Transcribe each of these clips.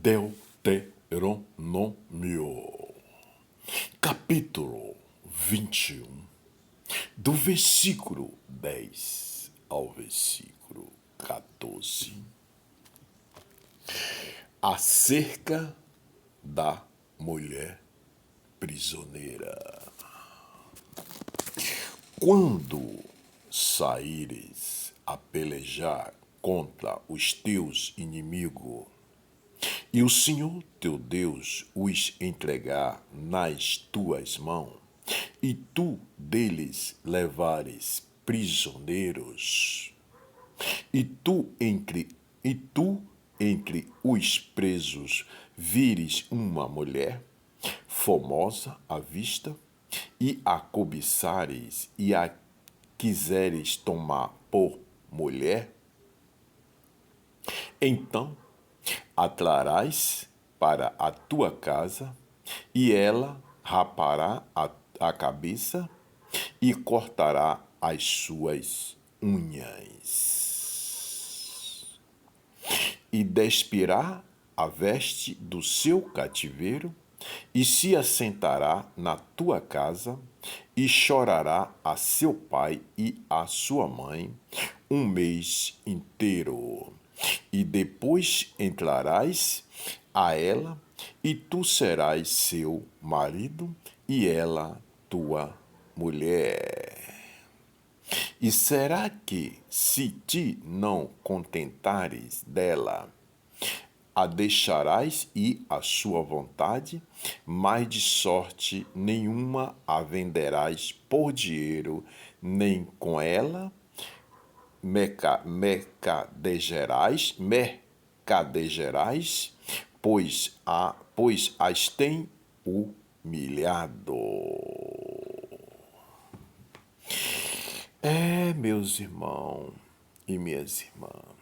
Deuteronômio, capítulo 21, do versículo 10 ao versículo 14, acerca da mulher prisioneira. Quando saíres a pelejar contra os teus inimigos, e o Senhor teu Deus os entregar nas tuas mãos, e tu deles levares prisioneiros, e tu entre os presos vires uma mulher formosa à vista, e a cobiçares e a quiseres tomar por mulher, então a trarás para a tua casa, e ela rapará a cabeça e cortará as suas unhas, e despirá a veste do seu cativeiro, e se assentará na tua casa, e chorará a seu pai e a sua mãe um mês inteiro. E depois entrarás a ela, e tu serás seu marido, e ela tua mulher. E será que, se te não contentares dela, a deixarás ir à sua vontade, mas de sorte nenhuma a venderás por dinheiro, nem com ela mercadejarás, pois as tem humilhado. Meus irmãos e minhas irmãs,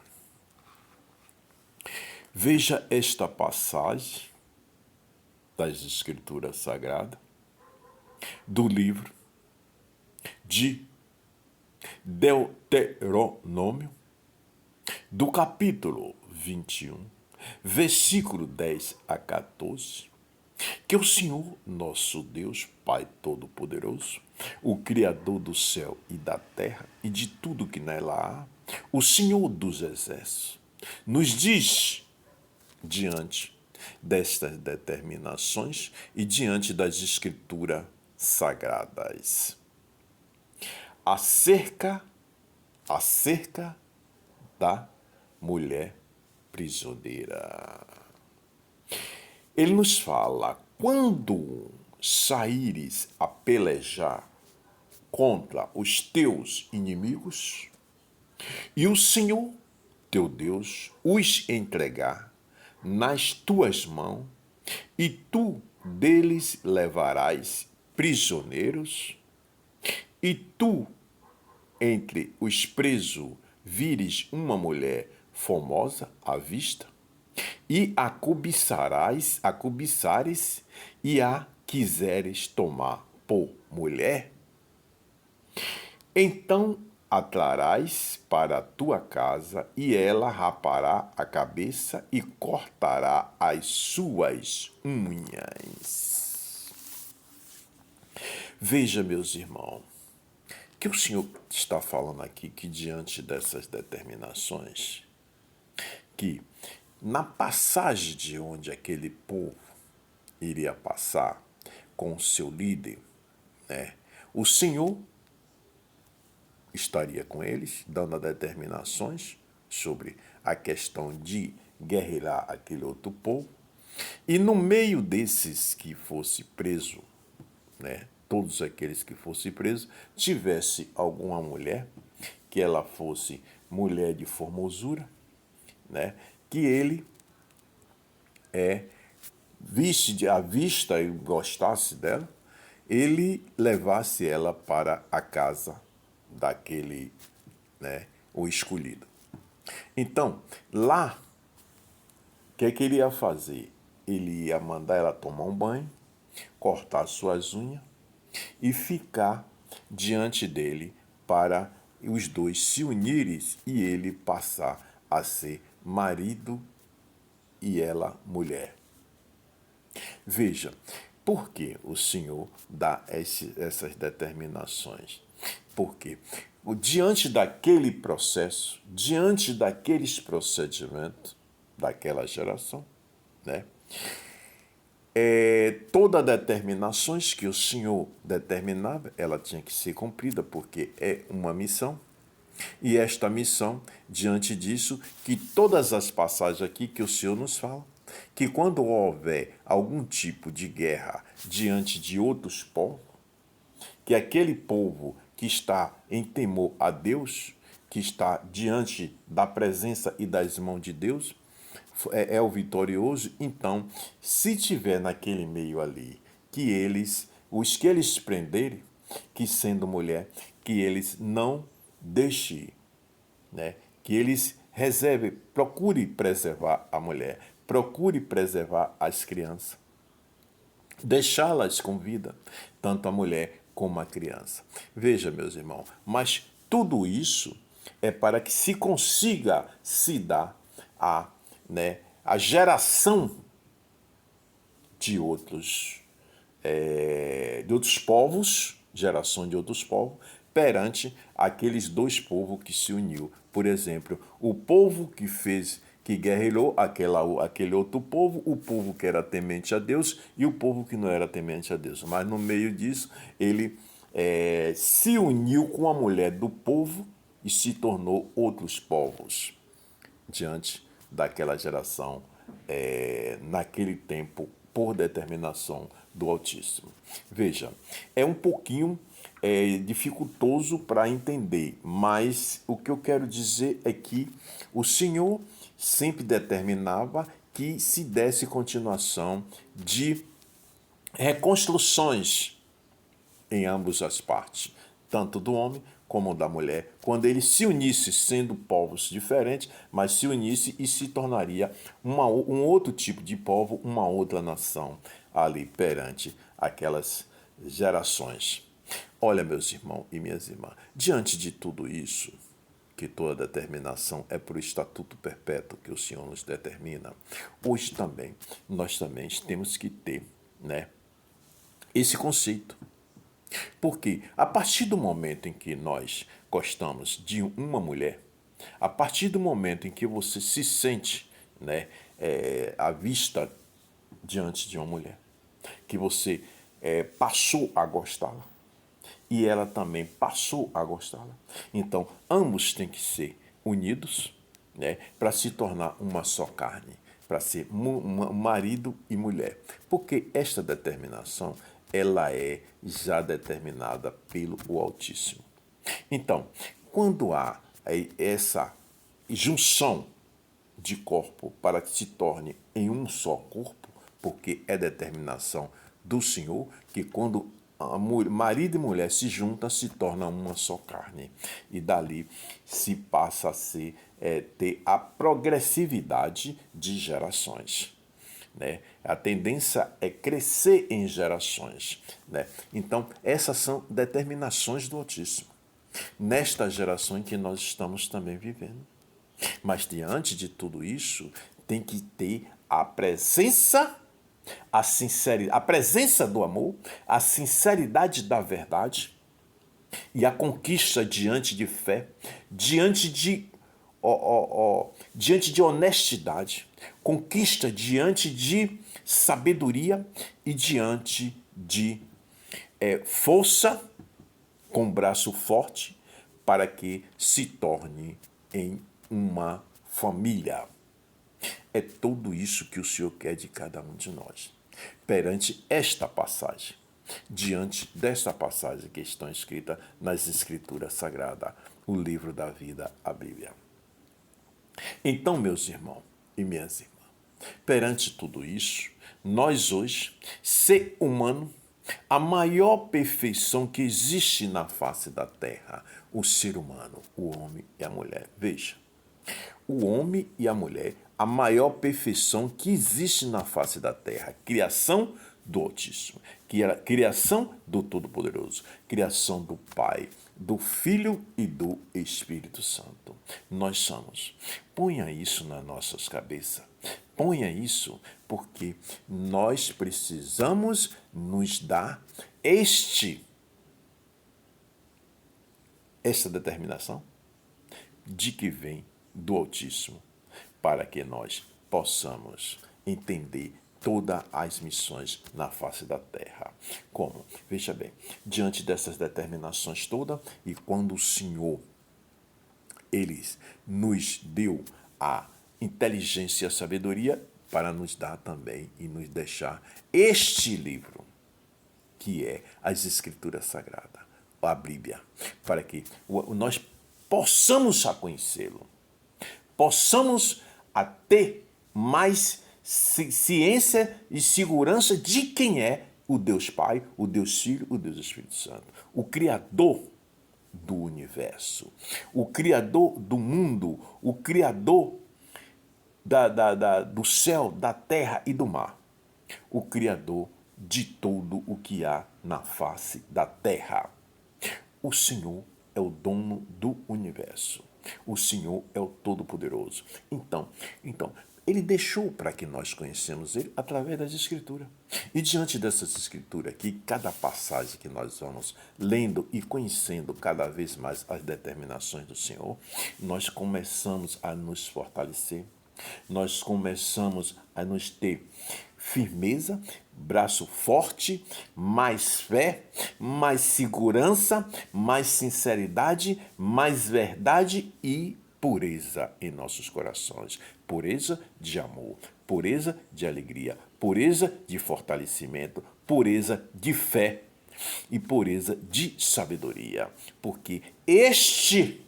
veja esta passagem das Escrituras Sagradas do livro de Deuteronômio, do capítulo 21, versículo 10 a 14, que o Senhor, nosso Deus, Pai Todo-Poderoso, o Criador do céu e da terra e de tudo que nela há, o Senhor dos exércitos, nos diz diante destas determinações e diante das Escrituras Sagradas, acerca da mulher prisioneira. Ele nos fala: quando saíres a pelejar contra os teus inimigos, e o Senhor teu Deus os entregar nas tuas mãos, e tu deles levarás prisioneiros, e tu entre os presos vires uma mulher formosa à vista, e a cobiçares e a quiseres tomar por mulher, então a trarás para a tua casa, e ela rapará a cabeça e cortará as suas unhas. Veja, meus irmãos, que o Senhor está falando aqui que diante dessas determinações, que na passagem de onde aquele povo iria passar com o seu líder, o Senhor estaria com eles, dando as determinações sobre a questão de guerrear aquele outro povo, e no meio desses que fosse preso, todos aqueles que fossem presos, tivesse alguma mulher, que ela fosse mulher de formosura, que ele visse à vista e gostasse dela, ele levasse ela para a casa daquele, o escolhido. Então, lá, o que é que ele ia fazer? Ele ia mandar ela tomar um banho, cortar suas unhas e ficar diante dele para os dois se unirem e ele passar a ser marido e ela mulher. Veja, por que o Senhor dá essas determinações? Porque diante daquele processo, diante daqueles procedimentos daquela geração, né? Todas as determinações que o Senhor determinava, ela tinha que ser cumprida, porque é uma missão. E esta missão, diante disso, que todas as passagens aqui que o Senhor nos fala, que quando houver algum tipo de guerra diante de outros povos, que aquele povo que está em temor a Deus, que está diante da presença e das mãos de Deus, é o vitorioso. Então, se tiver naquele meio ali, que eles, os que eles prenderem, que sendo mulher, que eles não deixem, né? Que eles reservem, procure preservar a mulher, procure preservar as crianças, deixá-las com vida, tanto a mulher como a criança. Veja, meus irmãos, mas tudo isso é para que se consiga se dar a geração de outros povos, geração de outros povos, perante aqueles dois povos que se uniu. Por exemplo, o povo que guerrilhou aquele outro povo, o povo que era temente a Deus e o povo que não era temente a Deus. Mas no meio disso, ele se uniu com a mulher do povo e se tornou outros povos diante daquela geração, naquele tempo, por determinação do Altíssimo. Veja, é um pouquinho dificultoso para entender, mas o que eu quero dizer é que o Senhor sempre determinava que se desse continuação de reconstruções em ambas as partes, tanto do homem como da mulher, quando eles se unissem, sendo povos diferentes, mas se unissem e se tornaria um outro tipo de povo, uma outra nação ali perante aquelas gerações. Olha, meus irmãos e minhas irmãs, diante de tudo isso, que toda determinação é por estatuto perpétuo que o Senhor nos determina, hoje também, nós também temos que ter, né, esse conceito. Porque a partir do momento em que nós gostamos de uma mulher, a partir do momento em que você se sente, né, à vista diante de uma mulher, que você passou a gostá-la e ela também passou a gostá-la, então ambos têm que ser unidos, né, para se tornar uma só carne, para ser marido e mulher, porque esta determinação ela é já determinada pelo Altíssimo. Então, quando há essa junção de corpo para que se torne em um só corpo, porque é determinação do Senhor que quando marido e mulher se juntam, se torna uma só carne. E dali se passa a ter a progressividade de gerações. Né? A tendência é crescer em gerações. Né? Então, essas são determinações do Altíssimo, nesta geração em que nós estamos também vivendo. Mas diante de tudo isso, tem que ter a presença, a sinceridade, a presença do amor, a sinceridade da verdade e a conquista diante de fé, diante de honestidade, conquista diante de sabedoria e diante de força, com braço forte, para que se torne em uma família. É tudo isso que o Senhor quer de cada um de nós. Perante esta passagem, diante desta passagem que está escrita nas Escrituras Sagradas, o livro da vida, a Bíblia. Então, meus irmãos e minhas irmãs, perante tudo isso, nós hoje, ser humano, a maior perfeição que existe na face da terra, o ser humano, o homem e a mulher. Veja, o homem e a mulher, a maior perfeição que existe na face da terra, criação do Altíssimo, criação do Todo-Poderoso, criação do Pai, do Filho e do Espírito Santo. Nós somos. Ponha isso nas nossas cabeças. Ponha isso, porque nós precisamos nos dar esta determinação de que vem do Altíssimo, para que nós possamos entender todas as missões na face da terra. Como? Veja bem, diante dessas determinações todas, e quando o Senhor nos deu a inteligência e a sabedoria para nos dar também e nos deixar este livro, que é as Escrituras Sagradas, a Bíblia, para que nós possamos a conhecê-lo, possamos a ter mais ciência e segurança de quem é o Deus Pai, o Deus Filho, o Deus Espírito Santo, o Criador do universo, o Criador do mundo, o Criador do céu, da terra e do mar, o Criador de tudo o que há na face da terra. O Senhor é o dono do universo. O Senhor é o Todo-Poderoso. Então, Ele deixou para que nós conhecemos Ele através das Escrituras. E diante dessas Escrituras aqui, cada passagem que nós vamos lendo e conhecendo cada vez mais as determinações do Senhor, nós começamos a nos fortalecer, nós começamos a nos ter firmeza, braço forte, mais fé, mais segurança, mais sinceridade, mais verdade e pureza em nossos corações. Pureza de amor, pureza de alegria, pureza de fortalecimento, pureza de fé e pureza de sabedoria. Porque este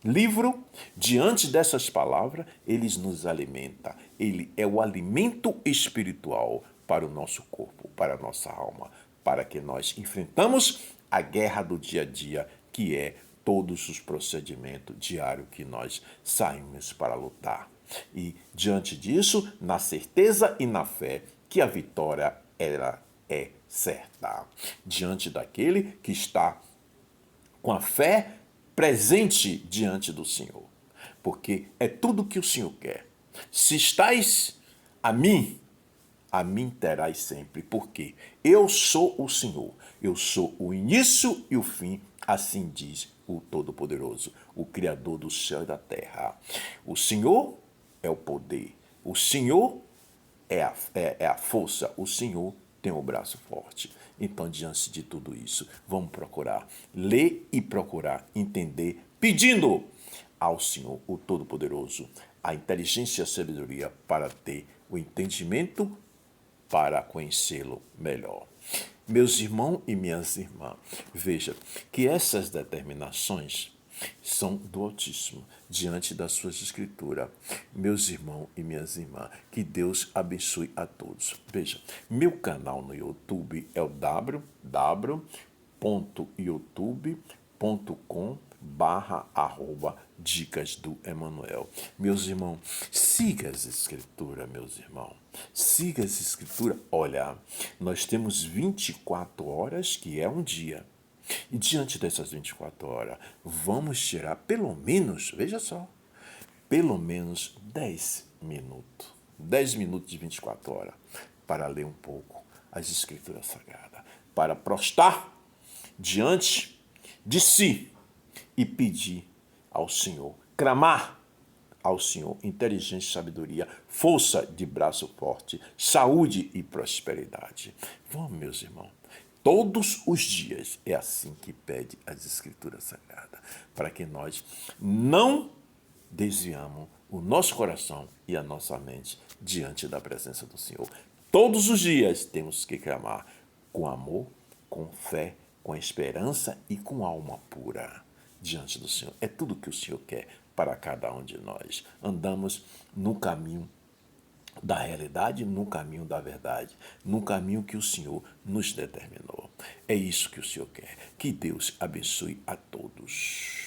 livro, diante dessas palavras, ele nos alimenta. Ele é o alimento espiritual para o nosso corpo, para a nossa alma, para que nós enfrentamos a guerra do dia a dia, que é todos os procedimentos diários que nós saímos para lutar. E, diante disso, na certeza e na fé, que a vitória ela é certa. Diante daquele que está com a fé presente diante do Senhor, porque é tudo que o Senhor quer. Se estais a mim terás sempre, porque eu sou o Senhor, eu sou o início e o fim, assim diz o Todo-Poderoso, o Criador do céu e da terra. O Senhor é o poder, o Senhor é a força, o Senhor tem o braço forte. Então, diante de tudo isso, vamos procurar ler e procurar entender, pedindo ao Senhor, o Todo-Poderoso, a inteligência e a sabedoria para ter o entendimento, para conhecê-lo melhor. Meus irmãos e minhas irmãs, veja que essas determinações são do Altíssimo, diante das suas escrituras. Meus irmãos e minhas irmãs, que Deus abençoe a todos. Veja, meu canal no YouTube é o www.youtube.com/dicas do Emanuel. Meus irmãos, siga as escrituras, meus irmãos. Siga as escrituras. Olha, nós temos 24 horas, que é um dia. E diante dessas 24 horas, vamos tirar pelo menos, veja só, pelo menos 10 minutos. 10 minutos de 24 horas para ler um pouco as Escrituras Sagradas. Para prostrar diante de si e pedir ao Senhor, clamar ao Senhor inteligência e sabedoria, força de braço forte, saúde e prosperidade. Vamos, meus irmãos. Todos os dias é assim que pede as Escrituras Sagradas, para que nós não desviamos o nosso coração e a nossa mente diante da presença do Senhor. Todos os dias temos que clamar com amor, com fé, com esperança e com alma pura diante do Senhor. É tudo que o Senhor quer para cada um de nós. Andamos no caminho da realidade, no caminho da verdade, no caminho que o Senhor nos determinou. É isso que o Senhor quer. Que Deus abençoe a todos.